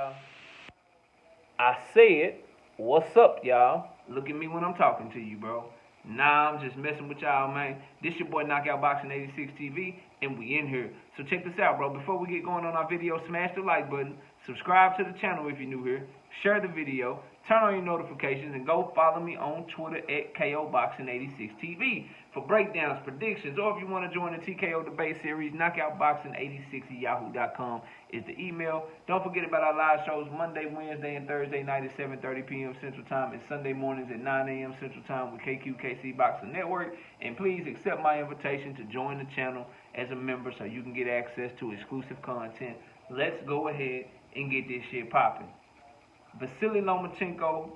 y'all. I said, what's up, y'all? Look at me when I'm talking to you, bro. Nah, I'm just messing with y'all, man. This your boy Knockout Boxing 86 TV, and we in here. So check this out, bro. Before we get going on our video, smash the like button, subscribe to the channel if you're new here, share the video, turn on your notifications, and go follow me on Twitter at KOBoxing86TV for breakdowns, predictions, or if you want to join the TKO debate series, knockoutboxing86@yahoo.com is the email. Don't forget about our live shows Monday, Wednesday, and Thursday night at 7:30 p.m. Central Time, and Sunday mornings at 9 a.m. Central Time with KQKC Boxing Network. And please accept my invitation to join the channel as a member so you can get access to exclusive content. Let's go ahead and get this shit popping. Vasily Lomachenko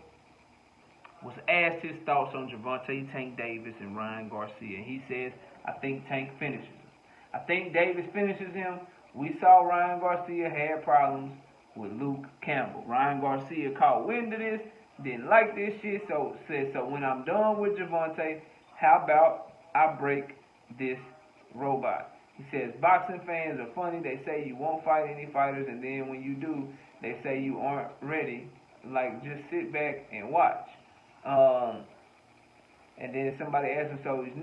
was asked his thoughts on Gervonta Tank Davis and Ryan Garcia. He says, I think Tank finishes him. I think Davis finishes him. We saw Ryan Garcia had problems with Luke Campbell. Ryan Garcia caught wind of this, didn't like this shit, so said, so when I'm done with Gervonta, how about I break this robot? He says, boxing fans are funny. They say you won't fight any fighters, and then when you do, they say you aren't ready. Like, just sit back and watch. And then somebody asked him, so his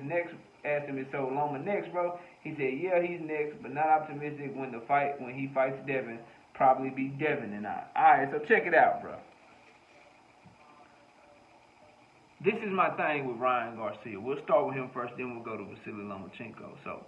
next asked him, is so Loma next, bro? He said, yeah, he's next, but not optimistic when he fights Devin. Probably be Devin and I. Alright, so check it out, bro. This is my thing with Ryan Garcia. We'll start with him first, then we'll go to Vasily Lomachenko. So,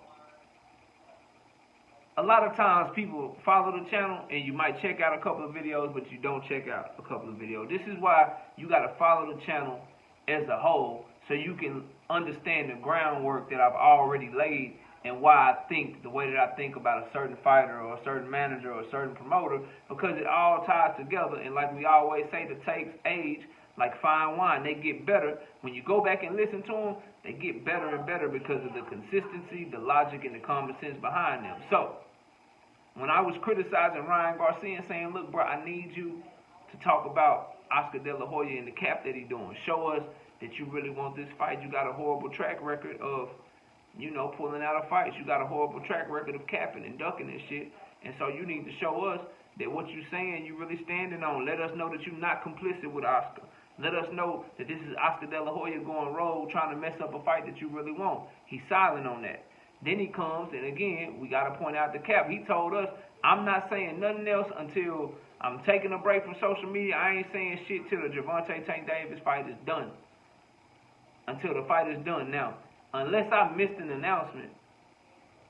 a lot of times people follow the channel and you might check out a couple of videos, but you don't check out a couple of videos. This is why you got to follow the channel as a whole so you can understand the groundwork that I've already laid and why I think the way that I think about a certain fighter or a certain manager or a certain promoter, because it all ties together. And like we always say, the takes age like fine wine. They get better. When you go back and listen to them, they get better and better because of the consistency, the logic, and the common sense behind them. So, when I was criticizing Ryan Garcia and saying, look, bro, I need you to talk about Oscar De La Hoya and the cap that he's doing. Show us that you really want this fight. You got a horrible track record of, pulling out of fights. You got a horrible track record of capping and ducking and shit. And so you need to show us that what you're saying, you really standing on. Let us know that you're not complicit with Oscar. Let us know that this is Oscar De La Hoya going rogue, trying to mess up a fight that you really want. He's silent on that. Then he comes, and again, we got to point out the cap. He told us, I'm not saying nothing else until I'm taking a break from social media. I ain't saying shit till the Gervonta Tank Davis fight is done. Until the fight is done. Now, unless I missed an announcement,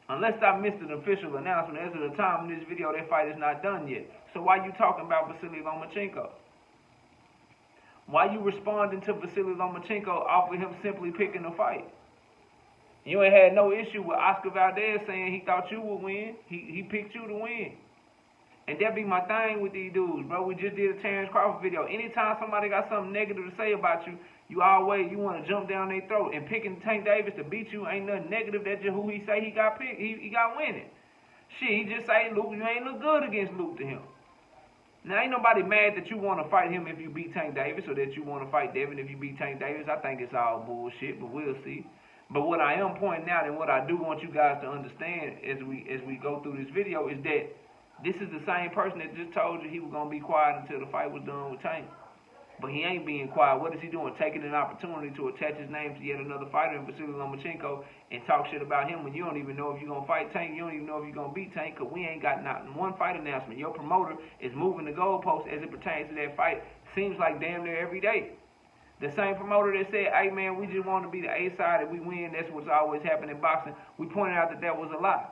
unless I missed an official announcement, as of the time in this video, that fight is not done yet. So why you talking about Vasily Lomachenko? Why you responding to Vasily Lomachenko off of him simply picking a fight? You ain't had no issue with Oscar Valdez saying he thought you would win. He picked you to win. And that be my thing with these dudes, bro. We just did a Terrence Crawford video. Anytime somebody got something negative to say about you, you want to jump down their throat. And picking Tank Davis to beat you ain't nothing negative. That's just who he say he got picked. He got winning. Shit, he just say, Luke, you ain't look good against Luke to him. Now, ain't nobody mad that you want to fight him if you beat Tank Davis or that you want to fight Devin if you beat Tank Davis. I think it's all bullshit, but we'll see. But what I am pointing out and what I do want you guys to understand as we go through this video is that this is the same person that just told you he was going to be quiet until the fight was done with Tank. But he ain't being quiet. What is he doing? Taking an opportunity to attach his name to yet another fighter in Vasily Lomachenko and talk shit about him when you don't even know if you're going to fight Tank. You don't even know if you're going to beat Tank because we ain't got not one fight announcement. Your promoter is moving the goalposts as it pertains to that fight. Seems like damn near every day. The same promoter that said, hey, man, we just want to be the A side. If we win, that's what's always happened in boxing. We pointed out that was a lie.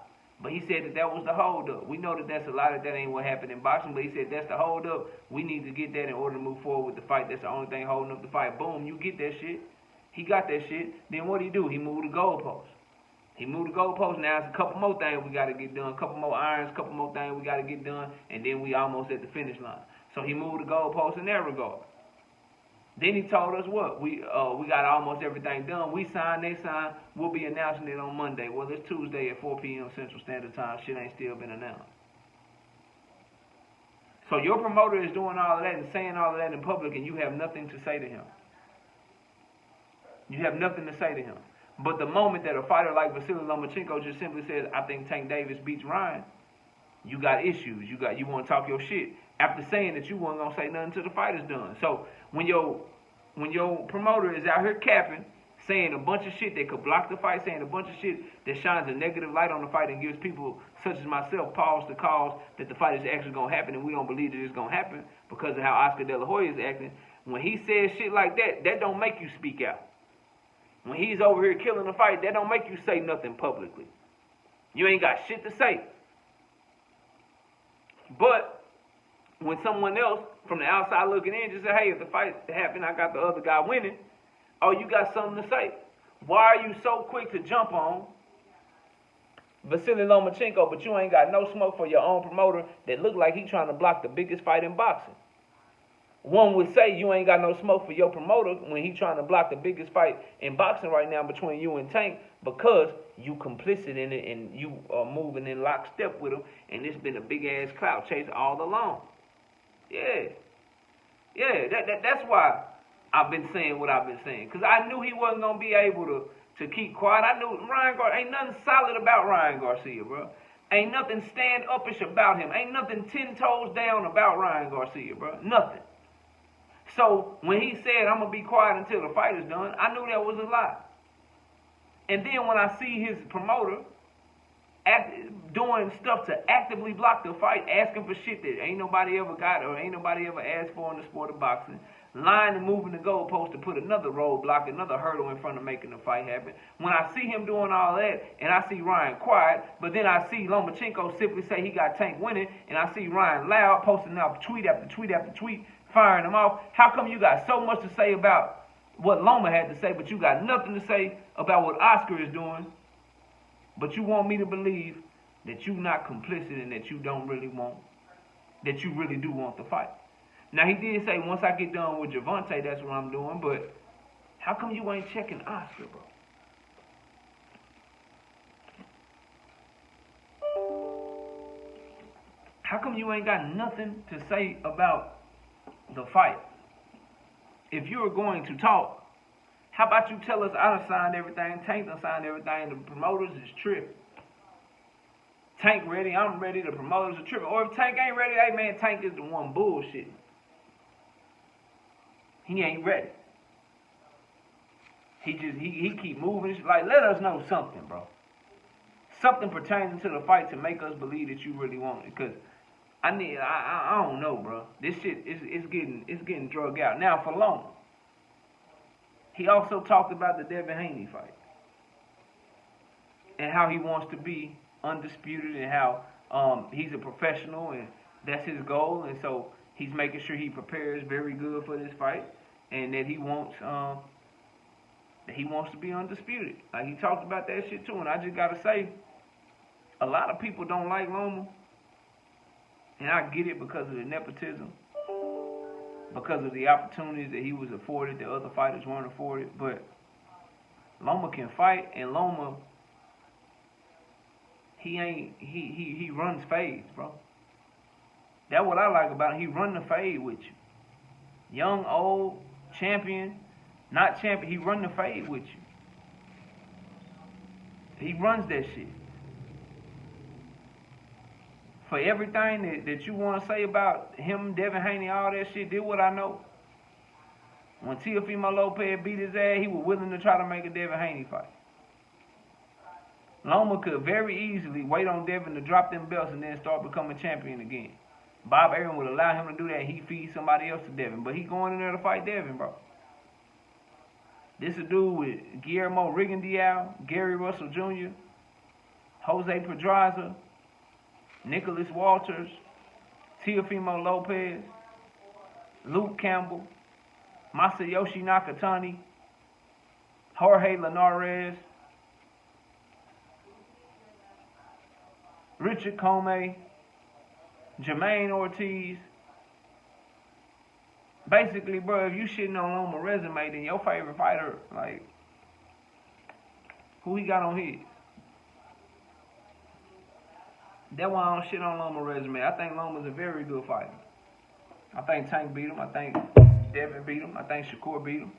But he said that was the hold-up. We know that that's a lie, that ain't what happened in boxing. But he said that's the hold-up. We need to get that in order to move forward with the fight. That's the only thing holding up the fight. Boom, you get that shit. He got that shit. Then what do? He moved the goalpost. He moved the goalpost. Now it's a couple more things we got to get done. A couple more irons, a couple more things we got to get done. And then we almost at the finish line. So he moved the goalpost in that regard. Then he told us what? We got almost everything done. We signed, they signed. We'll be announcing it on Monday. Well, it's Tuesday at 4 p.m. Central Standard Time. Shit ain't still been announced. So your promoter is doing all of that and saying all of that in public, and you have nothing to say to him. You have nothing to say to him. But the moment that a fighter like Vasily Lomachenko just simply says, I think Tank Davis beats Ryan, You got issues. You want to talk your shit after saying that you weren't gonna say nothing till the fight is done. So when your promoter is out here capping, saying a bunch of shit that could block the fight, saying a bunch of shit that shines a negative light on the fight and gives people such as myself pause to cause that the fight is actually gonna happen, and we don't believe that it's gonna happen because of how Oscar De La Hoya is acting. When he says shit like that, that don't make you speak out. When he's over here killing the fight, that don't make you say nothing publicly. You ain't got shit to say. But when someone else from the outside looking in just say, hey, if the fight happened, I got the other guy winning, oh, you got something to say. Why are you so quick to jump on Vasily Lomachenko, but you ain't got no smoke for your own promoter that look like he trying to block the biggest fight in boxing? One would say you ain't got no smoke for your promoter when he trying to block the biggest fight in boxing right now between you and Tank, because you complicit in it and you are moving in lockstep with him, and it's been a big-ass clout chase all along. Yeah, that's why I've been saying what I've been saying, because I knew he wasn't going to be able to keep quiet. I knew Ryan Garcia, ain't nothing solid about Ryan Garcia, bro. Ain't nothing stand-uppish about him. Ain't nothing 10 toes down about Ryan Garcia, bro. Nothing. So when he said, I'm going to be quiet until the fight is done, I knew that was a lie. And then when I see his promoter doing stuff to actively block the fight, asking for shit that ain't nobody ever got or ain't nobody ever asked for in the sport of boxing, lying and moving the goalpost to put another roadblock, another hurdle in front of making the fight happen. When I see him doing all that, and I see Ryan quiet, but then I see Lomachenko simply say he got Tank winning, and I see Ryan loud, posting out tweet after tweet after tweet, firing him off, how come you got so much to say about what Loma had to say, but you got nothing to say about what Oscar is doing, but you want me to believe that you're not complicit and that you don't really want, that you really do want the fight? Now, he did say, once I get done with Javante, that's what I'm doing, but how come you ain't checking Oscar, bro? How come you ain't got nothing to say about the fight? If you were going to talk, how about you tell us I done signed everything, Tank done signed everything, the promoters is tripping. Tank ready, I'm ready, the promoters are tripping. Or if Tank ain't ready, hey man, Tank is the one bullshitting. He ain't ready. He keep moving. It's like, let us know something, bro. Something pertaining to the fight to make us believe that you really want it. Because I don't know, bro. This shit is getting drug out. Now for Loma, he also talked about the Devin Haney fight and how he wants to be undisputed and how he's a professional and that's his goal, and so he's making sure he prepares very good for this fight, and that he wants to be undisputed. Like, he talked about that shit too, and I just gotta say, a lot of people don't like Loma, and I get it because of the nepotism, because of the opportunities that he was afforded that other fighters weren't afforded. But Loma can fight, and Loma, he runs fades, bro. That's what I like about him. He run the fade with you. Young, old, champion, not champion, he run the fade with you. He runs that shit. For everything that you want to say about him, Devin Haney, all that shit, did what I know. When Teofimo Lopez beat his ass, he was willing to try to make a Devin Haney fight. Loma could very easily wait on Devin to drop them belts and then start becoming champion again. Bob Arum would allow him to do that. He feeds somebody else to Devin. But he going in there to fight Devin, bro. This a dude with Guillermo Rigondeaux, Gary Russell Jr., Jose Pedraza, Nicholas Walters, Teofimo Lopez, Luke Campbell, Masayoshi Nakatani, Jorge Linares, Richard Comey, Jermaine Ortiz. Basically, bro, if you shitting on Loma resume, then your favorite fighter, like, who he got on his? That's why I don't shit on Loma resume. I think Loma's a very good fighter. I think Tank beat him. I think Devin beat him. I think Shakur beat him.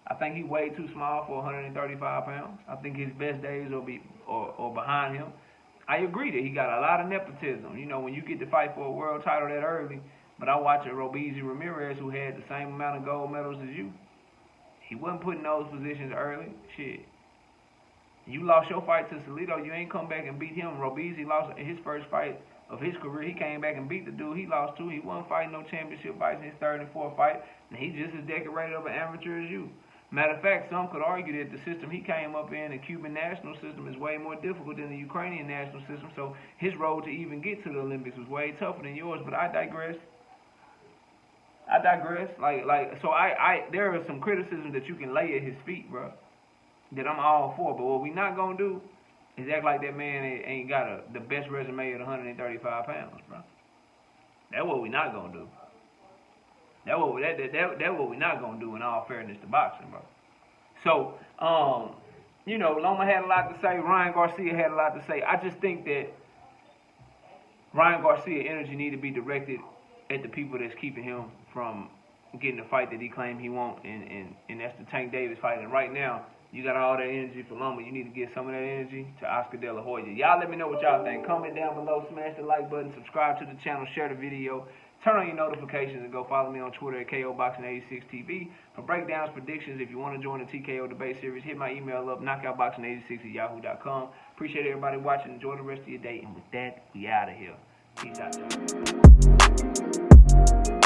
I think he way too small for 135 pounds. I think his best days will be or behind him. I agree that he got a lot of nepotism. You know, when you get to fight for a world title that early, but I watch a Robeisy Ramirez who had the same amount of gold medals as you. He wasn't put in those positions early. Shit. You lost your fight to Salido. You ain't come back and beat him. Robeisy lost his first fight of his career. He came back and beat the dude he lost to. He wasn't fighting no championship fights in his third and fourth fight. And he's just as decorated of an amateur as you. Matter of fact, some could argue that the system he came up in, the Cuban national system, is way more difficult than the Ukrainian national system. So his road to even get to the Olympics was way tougher than yours. But I digress. So there are some criticism that you can lay at his feet, bro, that I'm all for. But what we not gonna do is act like that man ain't got the best resume at 135 pounds, bro. That's what we not gonna do. That's what we not gonna do, in all fairness to boxing, bro. So, you know, Loma had a lot to say. Ryan Garcia had a lot to say. I just think that Ryan Garcia energy need to be directed at the people that's keeping him from getting the fight that he claimed he wants, and that's the Tank Davis fight. And right now, you got all that energy for Loma. You need to give some of that energy to Oscar De La Hoya. Y'all let me know what y'all think. Comment down below, smash the like button, subscribe to the channel, share the video, turn on your notifications, and go follow me on Twitter at KOBoxing86TV for breakdowns, predictions. If you want to join the TKO debate series, hit my email up, knockoutboxing86@yahoo.com. Appreciate everybody watching. Enjoy the rest of your day. And with that, we out of here. Peace out, y'all.